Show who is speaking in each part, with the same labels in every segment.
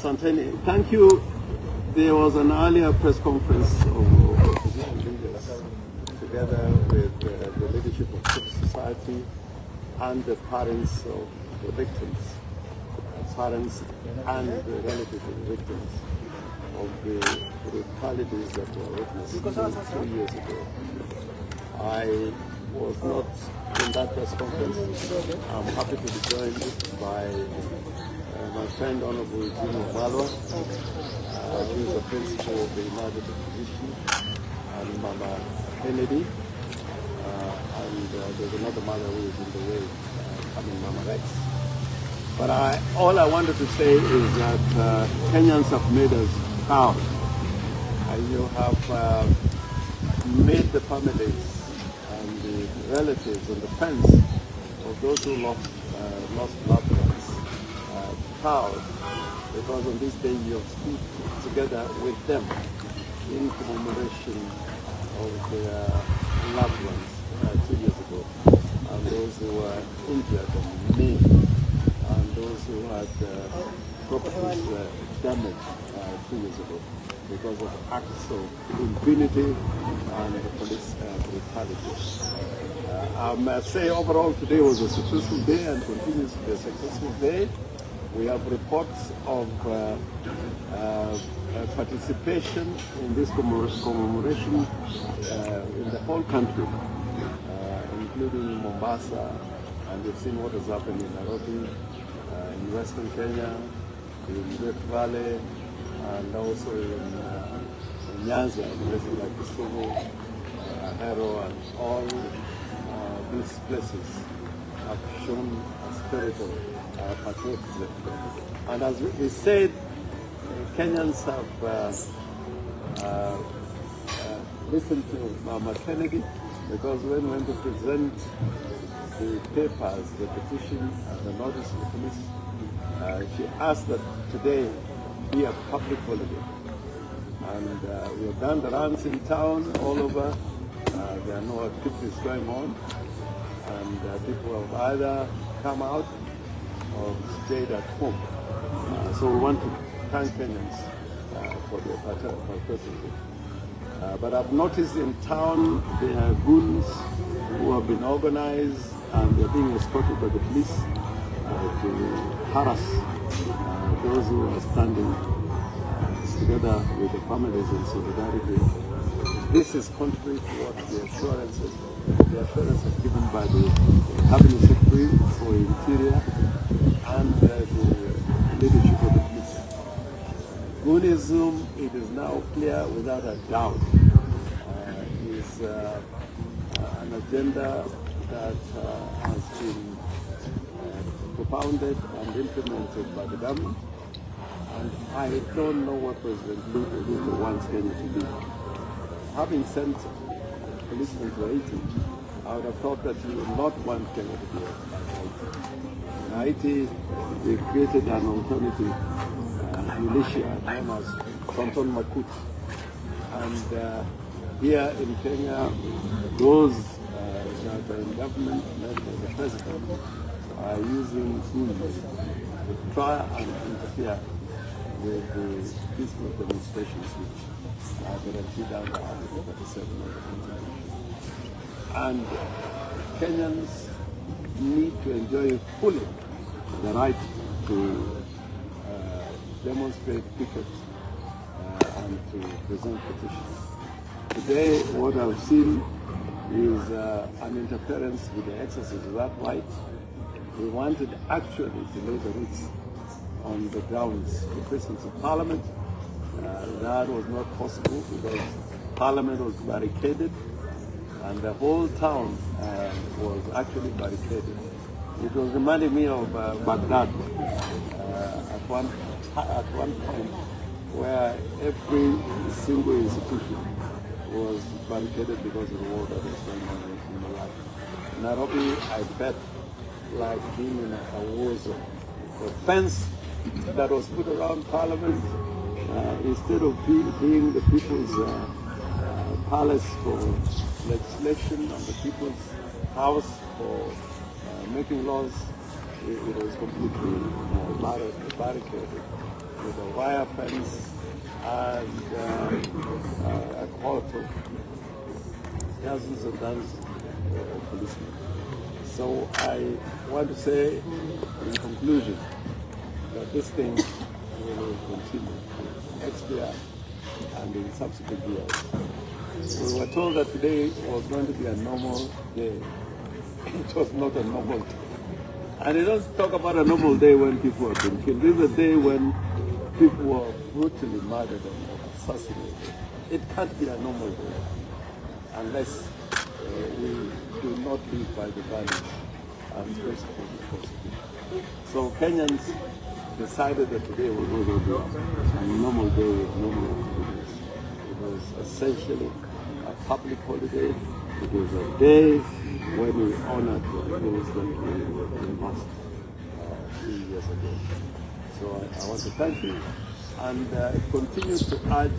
Speaker 1: Asanteni. Thank you. There was an earlier press conference of opposition leaders together with the leadership of civil society and the parents of the victims, parents and the relatives of the victims of the brutalities that were witnessed 2 years ago. I was not in that press conference. I'm happy to be joined by my friend Honorable Jimo Malwa, who is the principal of the United Opposition, and Mama Kennedy, and there's another mother who is in the way, coming, Mama Rex. But all I wanted to say is that Kenyans have made us proud. You have made the families and the relatives and the friends of those who lost loved ones proud, because on this day you have stood together with them in commemoration of their loved ones 2 years ago, and those who were injured and maimed, and those who had properties damaged 2 years ago because of acts of impunity and police brutality. I must say overall today was a successful day and continues to be a successful day. We have reports of participation in this commemoration in the whole country, including Mombasa, and we've seen what has happened in Nairobi, in Western Kenya, in Rift Valley, and also in Nyanza, in places like Kisumu, Ahero, and all these places have shown a spirit of patriotism. And as we said, Kenyans have listened to Mama Kennedy, because when we went to present the papers, the petition, and the notice to the police, she asked that today be a public holiday. And we have done the runs in town all over. There are no activities going on, and people have either come out or stayed at home. So we want to thank Kenyans for their patriotism. But I've noticed in town there are goons who have been organized, and they're being escorted by the police to harass those who are standing together with the families in solidarity. This is contrary to what the assurances given by the Cabinet Secretary for Interior and the leadership of the police. Goonism, it is now clear without a doubt, is an agenda that has been propounded and implemented by the government, and I don't know what President Ruto wants Kenya to be. Having sent policemen to Haiti, I would have thought that you would not want Kenya to be like Haiti. In Haiti, they created an alternative militia known as Tonton Makut. And here in Kenya, those that are in government, led by the president, are using tools to try and interfere with the peaceful demonstrations which are guaranteed under Article 37 of the Constitution. And Kenyans need to enjoy fully the right to demonstrate, picket, and to present petitions. Today, what I've seen is an interference with the exercise of that right. We wanted actually to lay the roots on the grounds, the presence of Parliament. That was not possible because Parliament was barricaded, and the whole town was actually barricaded. It was reminding me of Baghdad at one point, where every single institution was barricaded because of the war that was going on in Iraq. Nairobi, I felt like being in a war zone. The fence that was put around Parliament, instead of being the people's palace for legislation and the people's house for making laws, it was completely barricaded with a wire fence and a quarter, dozens and dozens of policemen. So I want to say, in conclusion, that this thing will continue next year and in subsequent years. We were told that today was going to be a normal day. It was not a normal day. And they don't talk about a normal day when people have been killed. This is a day when people were brutally murdered and assassinated. It can't be a normal day unless we do not live by the values and principles of Constitution. So Kenyans decided that today was going to be a normal day with normal activities. It was essentially a public holiday. It was a day when we honored those that we lost 3 years ago. So I want to thank you and continue to urge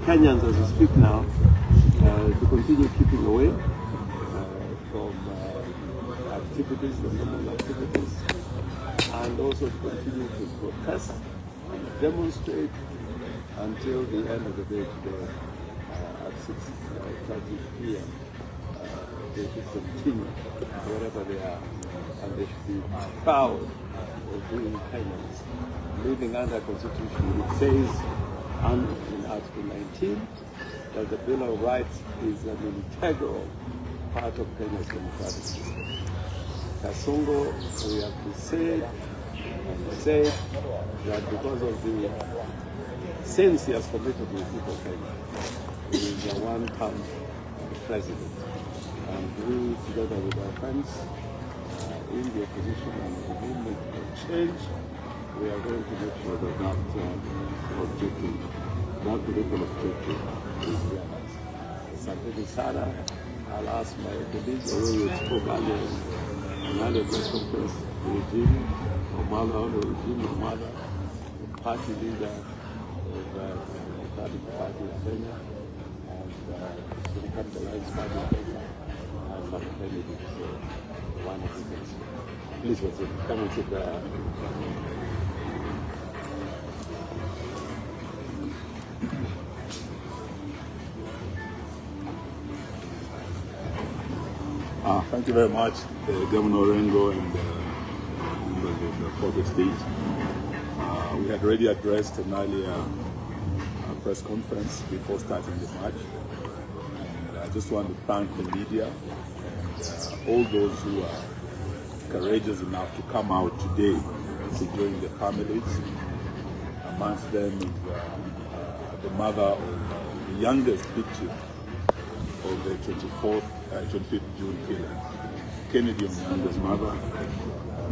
Speaker 1: Kenyans as we speak now to continue keeping away from activities, the normal activities, and also to continue to protest and demonstrate until the end of the day today at 6:30 p.m. They should continue wherever they are, and they should be proud of being Kenyans, living under a constitution which says, and in Article 19, that the Bill of Rights is an integral part of Kenya's democratic system. Kasongo, we have to say that because of the sins he has committed with people of Kenya, he is a one-term president. And we, together with our friends in the opposition and the movement for change, we are going to make sure that that objective, that political objective, is realized. Asante sana. I'll ask my colleague, who spoke earlier in another press conference, Regime Omala, the party leader of the Democratic Party of Kenya, and the Capital Alliance Party of Kenya. One of the things. Please, come and sit there.
Speaker 2: Thank you very much, Governor Orengo and the fourth state. We had already addressed an earlier press conference before starting the march. And I just want to thank the media and all those who are courageous enough to come out today to join the families. Amongst them is the mother of the youngest victim of the 25th June killing, Kennedy Onyango's mother.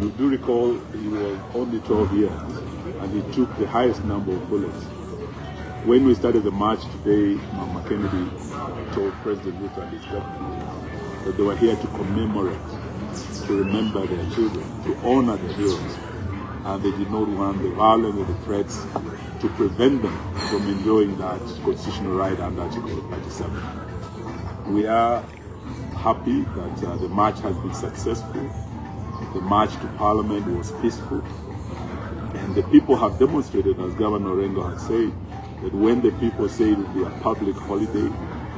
Speaker 2: You do recall he was only 12 years and he took the highest number of bullets. When we started the march today, Mama Kennedy told President Ruto and his government that they were here to commemorate, to remember their children, to honor their heroes. And they did not want the violence or the threats to prevent them from enjoying that constitutional right under Article 37. We are happy that the march has been successful. The march to Parliament was peaceful. And the people have demonstrated, as Governor Orengo has said, that when the people say it will be a public holiday,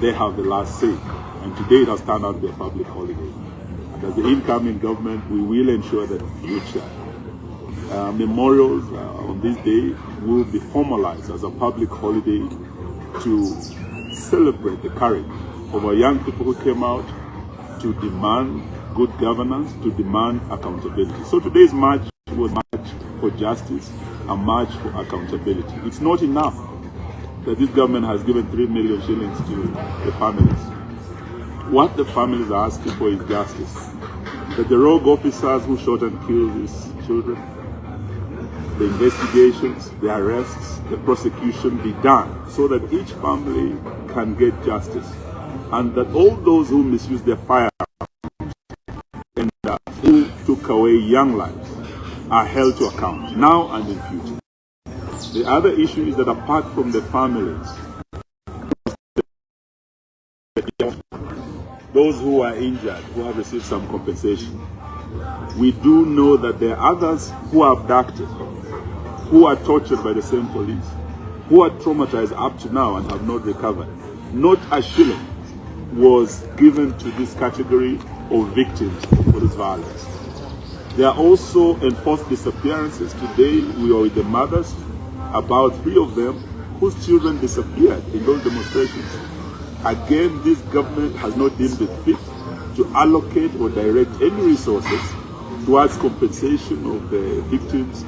Speaker 2: they have the last say. And today it has turned out to be a public holiday. And as the incoming government, we will ensure that future memorials on this day will be formalized as a public holiday to celebrate the courage of our young people who came out to demand good governance, to demand accountability. So today's march was a march for justice, a march for accountability. It's not enough that this government has given 3 million shillings to the families. What the families are asking for is justice. That the rogue officers who shot and killed these children, the investigations, the arrests, the prosecution be done so that each family can get justice. And that all those who misuse their firearms and who took away young lives are held to account now and in future. The other issue is that apart from the families, those who are injured, who have received some compensation, we do know that there are others who are abducted, who are tortured by the same police, who are traumatized up to now and have not recovered. Not a shilling was given to this category of victims of police violence. There are also enforced disappearances. Today we are with the mothers, about 3 of them whose children disappeared in those demonstrations. Again, this government has not deemed it fit to allocate or direct any resources towards compensation of the victims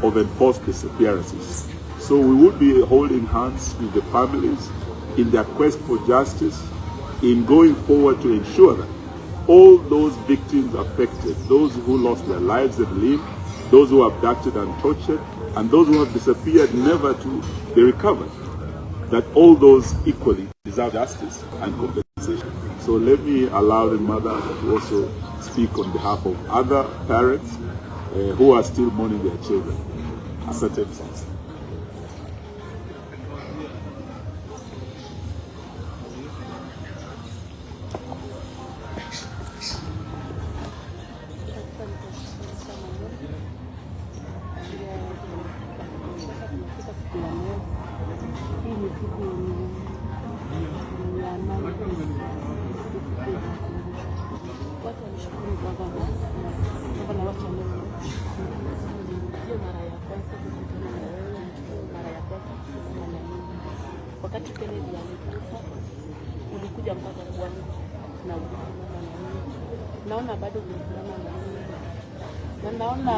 Speaker 2: of enforced disappearances. So we would be holding hands with the families in their quest for justice, in going forward to ensure that all those victims affected, those who lost their lives and limbs, those who were abducted and tortured, and those who have disappeared never to be recovered, that all those equally deserve justice and compensation. So let me allow the mother to also speak on behalf of other parents who are still mourning their children. Asante sana.
Speaker 3: Wakati Kennedy alikufa, ulikuja mpaka kwangu na naona bado kusimama na mimi. Na naona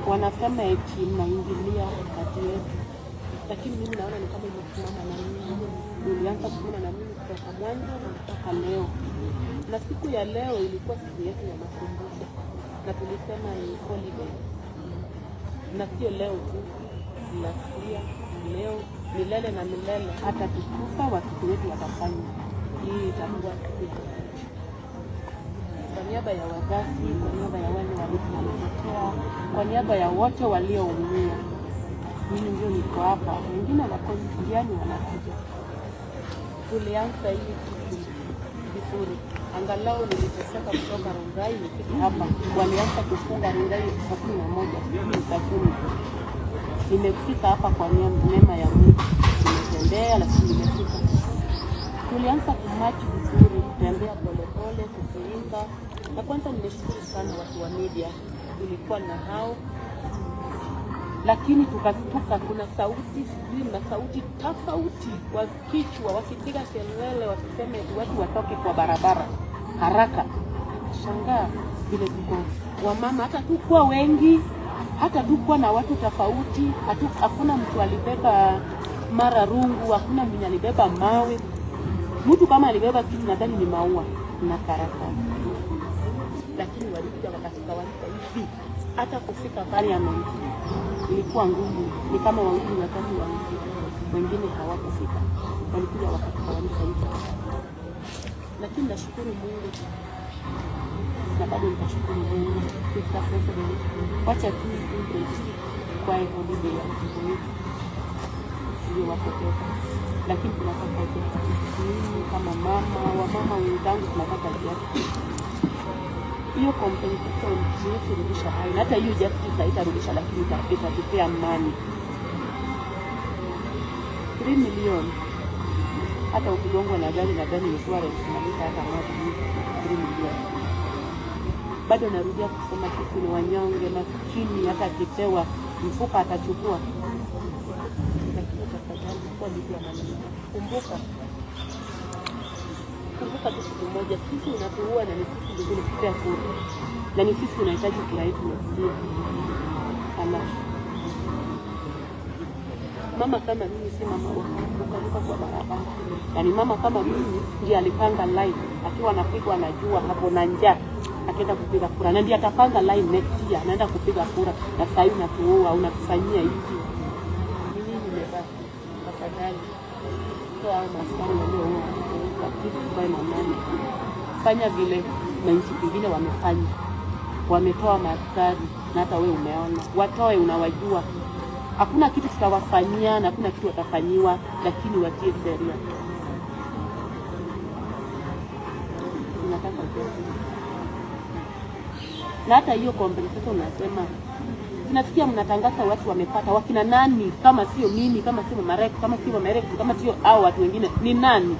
Speaker 3: wanasema eti mnaingilia kati yetu. Lakini mimi naona ni kama imesimama na mimi. Ulianza kusimama na mimi kutoka mwanzo mpaka leo. Na siku ya leo ilikuwa siku yetu ya makumbusho. Na tulisema ni holiday. Na sio leo tu. Tunasikia leo milele na milele, hata tukufa watoto wetu watafanya. Hii itakuwa siku. Kwa niaba ya wazazi, kwa niaba ya wale waliopotea, kwa niaba ya wote walioumia, mimi ndio niko hapa. Wengine wako njiani wanakuja. Tulianza hii kitu vizuri. Angalau niliteseka kutoka Rongai nifike hapa. Walianza kufunga Rongai saa 11 saa 10. Nimefika hapa kwa neema ya Mungu. Nimetembea lakini nimefika. Tulianza kumachi vizuri, kutembea polepole, kuimba. Na kwanza nimeshukuru sana watu wa media. Tulikuwa na hao. Lakini tukastuka, kuna sauti, sijui na sauti tofauti kwa kichwa, wakipiga kelele, wakisema watu watoke kwa barabara haraka. Shangaa vile tuko wamama, hata tukuwa wengi, hata tukuwa na watu tofauti, hakuna mtu alibeba mara rungu, hakuna mwenye alibeba mawe. Mtu kama alibeba kitu nadhani ni maua na karatasi. Lakini walikuja wakatukawanisha hivi, hata kufika parliament ilikuwa ngumu. Ni kama wawili watatu walifika, wengine hawakufika. Walikuja wakatukawanisha hivi. Lakini nashukuru Mungu. Na bado nitashukuru Mungu. Mr. President, wacha tu kwa holiday ya wetu ndio wapoteza. Lakini tunataka mimi kama mama, wamama wenzangu tunataka justice. Hiyo compensation kurudisha hai. Hata hiyo justice haitarudisha, lakini itatupea amani. 3 milioni. Hata ukigongwa na gari insurance inaleta hata moja 3 milioni. Bado narudia kusema sisi ni wanyonge, maskini, hata akipewa mfuka atachukua. Lakini tafadhali kwa bidii maneno. Kumbuka tu kitu moja, sisi unatuua na ni sisi ndio tunakupea kura. Na ni sisi tunahitaji kila yetu nasikia. Ama mama kama mimi si mama kuruka kwa barabara. Yaani mama kama mimi ndiye alipanga line akiwa anapigwa na jua hapo na njaa akaenda kupiga kura. Na ndiye atapanga line next year anaenda kupiga kura. Na sasa hivi unatuua, unatufanyia hivi. Mimi nimebaki tafadhali. Kwa maskani leo kwa kitu kwa mama. Fanya vile na nchi nyingine wamefanya. Wametoa maaskari na hata wewe umeona. Watoe unawajua. Hakuna kitu tutawafanyia na hakuna kitu watafanyiwa, lakini watie sheria. Na hata hiyo compensation unasema tunasikia mnatangaza watu wamepata, wakina nani? Kama sio mimi, kama sio Marefu, kama sio Marefu, kama sio hao watu wengine, ni nani?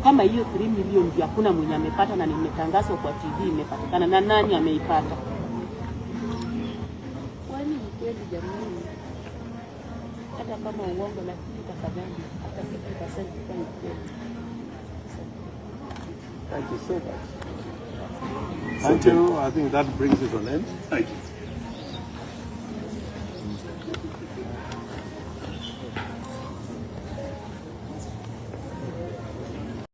Speaker 3: Kama hiyo 3 milioni hakuna mwenye amepata, na nimetangazwa kwa TV imepatikana, na nani ameipata? Kwani kweli jamani, hata kama uongo, lakini tafadhali hata 50% kwa kweli.
Speaker 1: Thank you so much. Thank you. I think that brings it to an end.
Speaker 2: Thank you.